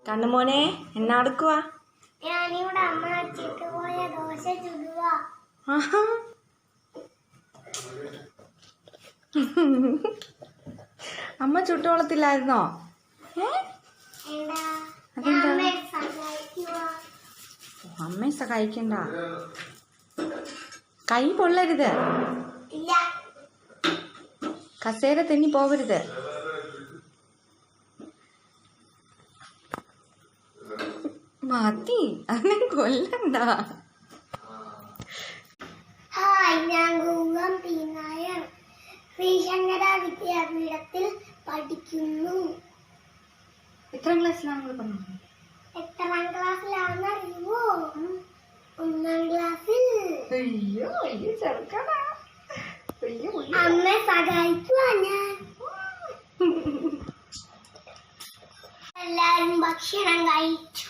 കണ്ണുമോനെ എന്നാ എടുക്കുവാ? ഞാനിവിടെ അമ്മ വെച്ചിട്ട് പോയ ദോശ ചുടുക. അമ്മ ചുട്ടോളത്തില്ലായിരുന്നോ? അമ്മയെ സഹായിക്കണ്ട, കൈ പൊള്ളരുത്, കസേര തെന്നി പോകരുത്. മതി, അതിനെ കൊല്ലണ്ട. ഹായ്, ഞാൻ ഗൂഗം പി നായർ ശ്രീശങ്കര വിദ്യാപീഠത്തിൽ പഠിക്കുന്നു. എത്രാം ക്ലാസ്സിലാണ് പറഞ്ഞു? എത്രാം ക്ലാസ്സിലാണെന്ന് അറിയുമോ? 1ാം ക്ലാസ്സിൽ. അയ്യോ അയ്യോ ചെറുക്കടാ. അമ്മ സഹായിക്കുവാ ഞാൻ. എല്ലാരും ഭക്ഷണം കഴിച്ചു.